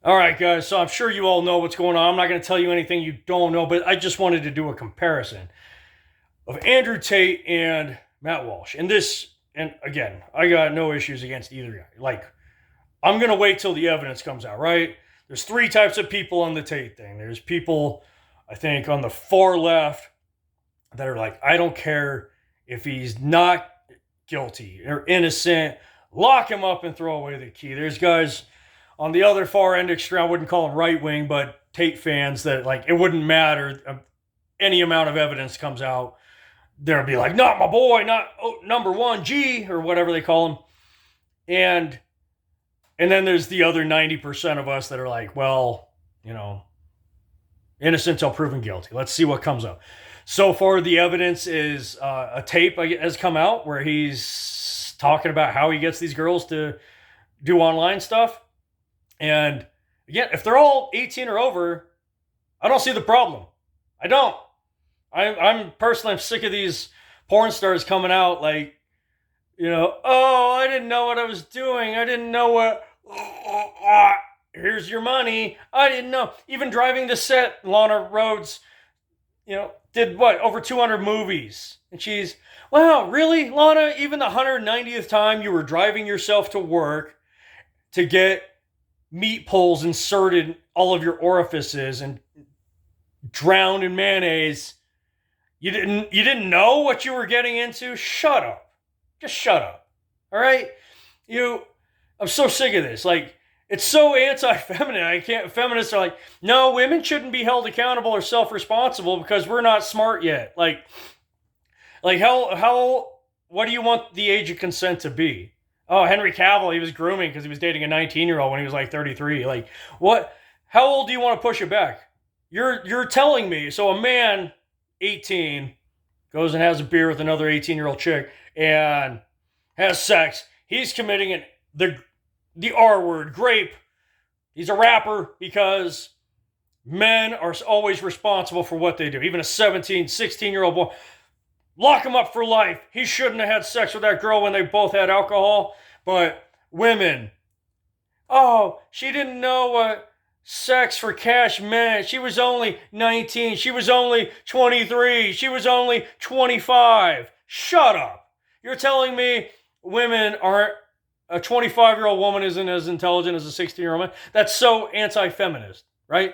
All right, guys. So I'm sure you all know what's going on. I'm not going to tell you anything you don't know, but I just wanted to do a comparison of Andrew Tate and Matt Walsh. And again, I got no issues against either guy. Like, I'm going to wait till the evidence comes out, right? There's three types of people on the Tate thing. There's people, I think, on the far left that are like, I don't care if he's not guilty or innocent, lock him up and throw away the key. There's guys on the other far end extreme, I wouldn't call them right wing, but Tate fans that like it wouldn't matter any amount of evidence comes out. They'll be like, not my boy, not number one G or whatever they call him. And then there's the other 90% of us that are like, well, you know, innocent till proven guilty. Let's see what comes up. So far, the evidence is a tape has come out where he's talking about how he gets these girls to do online stuff. And again, if they're all 18 or over, I don't see the problem. I don't. I'm personally, I'm sick of these porn stars coming out like, oh, I didn't know what I was doing. I didn't know what. Here's your money. I didn't know. Even driving to set, Lana Rhodes, did what? Over 200 movies. And she's, wow, really, Lana? Even the 190th time you were driving yourself to work to get meat poles inserted all of your orifices and drowned in mayonnaise. You didn't know what you were getting into? Shut up. Just shut up. All right? I'm so sick of this. Like, it's so anti-feminine. Feminists are like, no, women shouldn't be held accountable or self-responsible because we're not smart yet. Like what do you want the age of consent to be? Oh, Henry Cavill, he was grooming because he was dating a 19-year-old when he was like 33. Like, what? How old do you want to push it back? You're telling me. So a man, 18, goes and has a beer with another 18-year-old chick and has sex. He's committing the R word, grape. He's a rapper because men are always responsible for what they do. Even a 17, 16-year-old boy, lock him up for life. He shouldn't have had sex with that girl when they both had alcohol. But women, oh, she didn't know what sex for cash meant. She was only 19. She was only 23. She was only 25. Shut up. You're telling me women aren't, a 25-year-old woman isn't as intelligent as a 16-year-old man? That's so anti-feminist, right?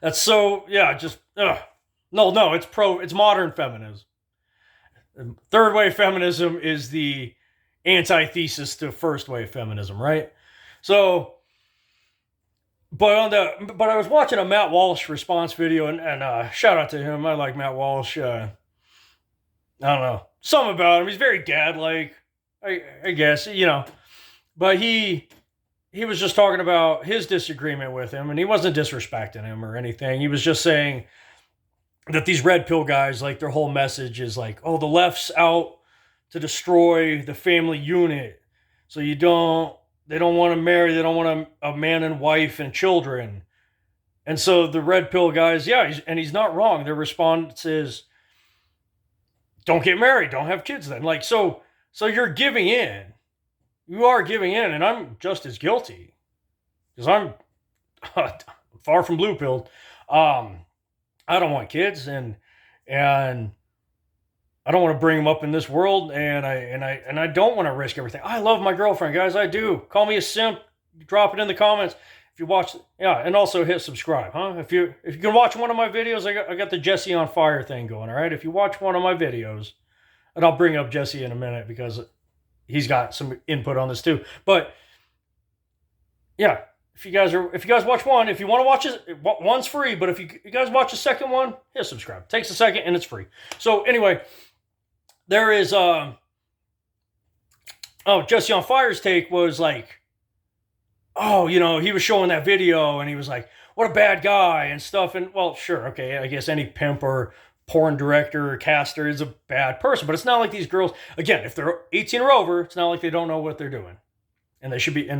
That's so, yeah, just, ugh. No, it's modern feminism. Third wave feminism is the antithesis to first wave feminism, right? So, but I was watching a Matt Walsh response video, and shout out to him. I like Matt Walsh. I don't know, something about him. He's very dad-like, I guess, But he was just talking about his disagreement with him, and he wasn't disrespecting him or anything. He was just saying that these red pill guys, like, their whole message is like, oh, the left's out to destroy the family unit. So they don't want to marry, they don't want a man and wife and children. And so the red pill guys, yeah, he's not wrong. Their response is, don't get married, don't have kids then. Like, so you're giving in. You are giving in, and I'm just as guilty. Because I'm far from blue-pilled. I don't want kids, and I don't want to bring them up in this world, and I don't want to risk everything. I love my girlfriend, guys. I do. Call me a simp. Drop it in the comments if you watch. Yeah, and also hit subscribe, huh? If you can watch one of my videos, I got the Jesse on Fire thing going. All right, if you watch one of my videos, and I'll bring up Jesse in a minute because he's got some input on this too. But yeah, if you guys watch one, if you want to watch it, one's free. But if you guys watch the second one, hit subscribe. It takes a second and it's free. So anyway, there is Jesse on Fire's take was like, oh, he was showing that video and he was like, what a bad guy and stuff. And well, sure, okay, I guess any pimp or porn director or caster is a bad person, but it's not like these girls, again, if they're 18 or over, it's not like they don't know what they're doing, and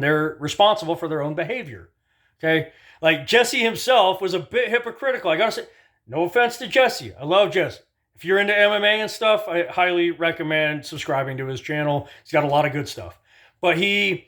they're responsible for their own behavior. Okay, like Jesse himself was a bit hypocritical. I gotta say, no offense to Jesse, I love Jesse. If you're into MMA and stuff, I highly recommend subscribing to his channel. He's got a lot of good stuff, but he,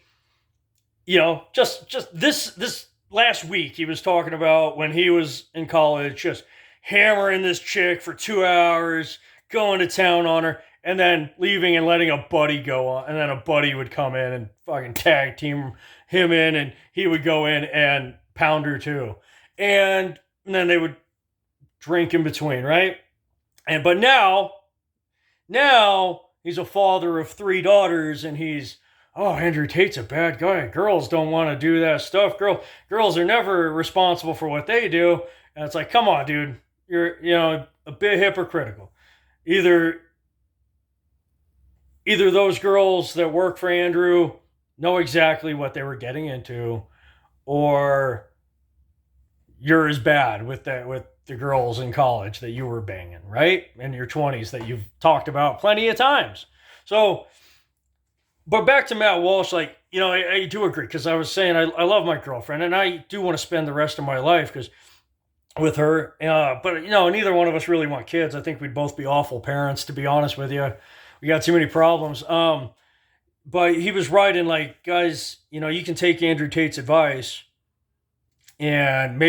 just this last week he was talking about when he was in college, just hammering this chick for 2 hours, going to town on her, and then leaving and letting a buddy go on, and then a buddy would come in and fucking tag team him in, and he would go in and pound her too, and then they would drink in between, right? But now he's a father of 3 daughters, and he's, oh, Andrew Tate's a bad guy. Girls don't want to do that stuff. Girls are never responsible for what they do. And it's like, come on, dude, you're a bit hypocritical. Either those girls that work for Andrew know exactly what they were getting into, or you're as bad with the girls in college that you were banging, right? In your 20s that you've talked about plenty of times. So, but back to Matt Walsh, like, I do agree, because I was saying I love my girlfriend, and I do want to spend the rest of my life with her. But, neither one of us really want kids. I think we'd both be awful parents, to be honest with you. We got too many problems. But he was right in, like, guys, you can take Andrew Tate's advice, and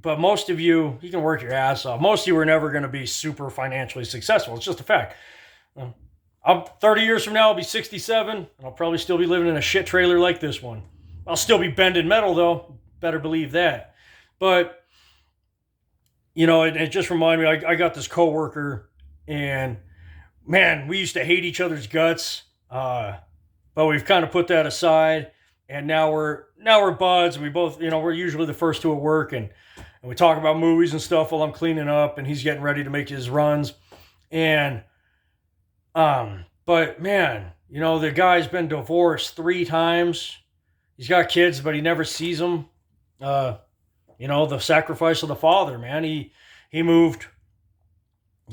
but most of you can work your ass off. Most of you are never going to be super financially successful. It's just a fact. I'm 30 years from now, I'll be 67, and I'll probably still be living in a shit trailer like this one. I'll still be bending metal, though. Better believe that. But, it just reminded me, I got this coworker, and, man, we used to hate each other's guts, but we've kind of put that aside, and now we're buds, and we both, we're usually the first two at work, and we talk about movies and stuff while I'm cleaning up, and he's getting ready to make his runs, and but man, the guy's been divorced 3 times. He's got kids, but he never sees them. The sacrifice of the father, man. He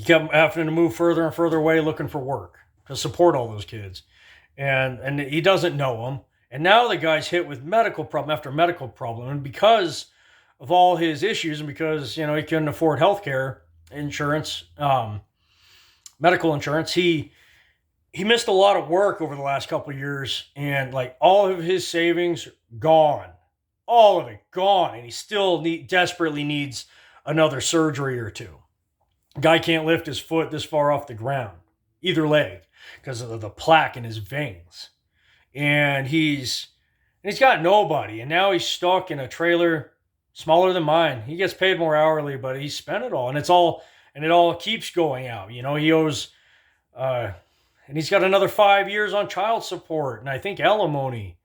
kept having to move further and further away looking for work to support all those kids. And he doesn't know them. And now the guy's hit with medical problem after medical problem. And because of all his issues, and because, he couldn't afford healthcare insurance, medical insurance, he missed a lot of work over the last couple of years, and like all of his savings gone, all of it gone, and he still desperately needs another surgery or two. Guy can't lift his foot this far off the ground, either leg, because of the plaque in his veins, and he's got nobody, and now he's stuck in a trailer smaller than mine. He gets paid more hourly, but he spent it all, and it all keeps going out. He owes, and he's got another 5 years on child support, and I think alimony.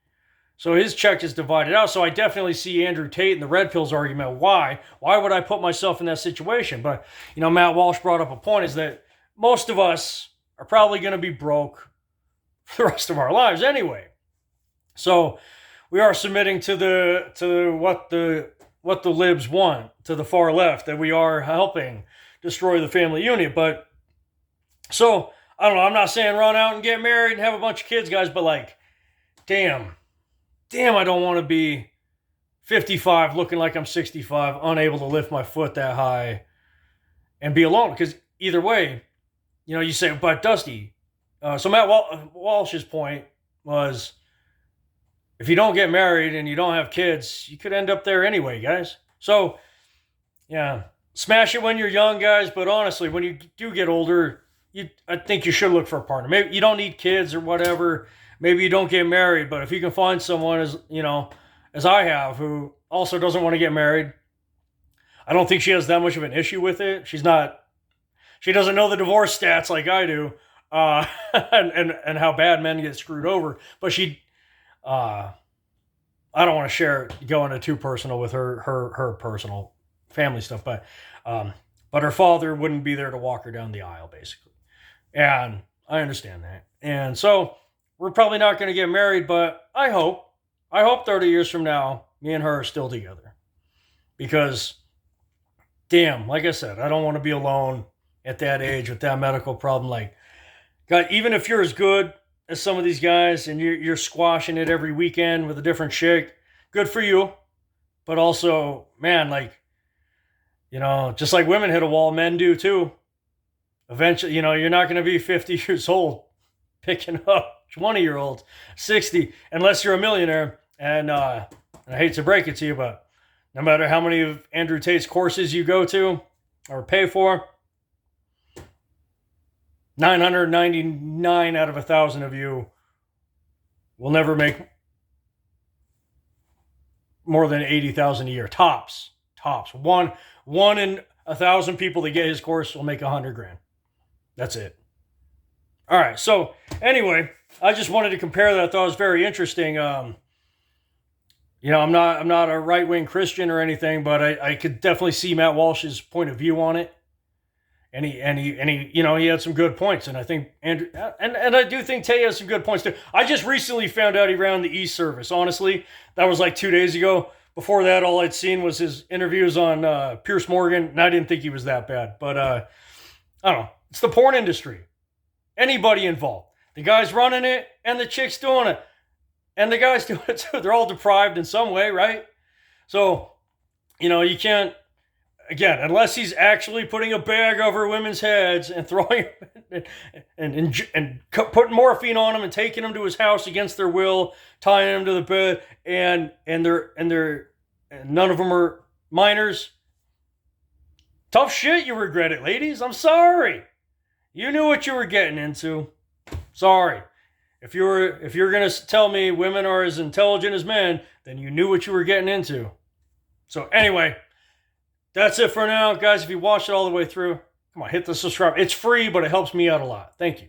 So his check is divided out. So I definitely see Andrew Tate and the red pills argument. Why would I put myself in that situation? But, Matt Walsh brought up a point, is that most of us are probably going to be broke for the rest of our lives anyway. So we are submitting to what the libs want, to the far left, that we are helping destroy the family unit. But so I don't know, I'm not saying run out and get married and have a bunch of kids, guys, but like, damn, I don't want to be 55 looking like I'm 65, unable to lift my foot that high and be alone. Because either way, you say, but Dusty, so Matt Walsh's point was, if you don't get married and you don't have kids, you could end up there anyway, guys. So, yeah, smash it when you're young, guys, but honestly, when you do get older, I think you should look for a partner. Maybe you don't need kids or whatever. Maybe you don't get married, but if you can find someone as I have, who also doesn't want to get married, I don't think she has that much of an issue with it. She doesn't know the divorce stats like I do, and how bad men get screwed over. But I don't want to go into too personal with her personal family stuff, but her father wouldn't be there to walk her down the aisle, basically. And I understand that. And so we're probably not going to get married, but I hope 30 years from now, me and her are still together. Because, damn, like I said, I don't want to be alone at that age with that medical problem. Like, God, even if you're as good as some of these guys and you're squashing it every weekend with a different chick, good for you. But also, man, like, just like women hit a wall, men do too. Eventually, you're not going to be 50 years old picking up 20-year-olds, 60, unless you're a millionaire. And I hate to break it to you, but No matter how many of Andrew Tate's courses you go to or pay for, 999 out of 1,000 of you will never make more than 80,000 a year. Tops. One in 1,000 people that get his course will make 100 grand. That's it. All right. So anyway, I just wanted to compare that. I thought it was very interesting. I'm not a right-wing Christian or anything, but I could definitely see Matt Walsh's point of view on it. And he he had some good points, and I think Andrew and I do think Tate has some good points too. I just recently found out he ran the East Service. Honestly, that was like 2 days ago. Before that, all I'd seen was his interviews on Pierce Morgan, and I didn't think he was that bad. But I don't know. It's the porn industry. Anybody involved, the guy's running it, and the chick's doing it, and the guy's doing it too. They're all deprived in some way, right? So you can't. Again, unless he's actually putting a bag over women's heads and throwing and putting morphine on them and taking them to his house against their will, tying them to the bed, and none of them are minors. Tough shit. You regret it, ladies. I'm sorry. You knew what you were getting into. Sorry. If you're gonna tell me women are as intelligent as men, then you knew what you were getting into. So anyway. That's it for now, guys. If you watched it all the way through, come on, hit the subscribe. It's free, but it helps me out a lot. Thank you.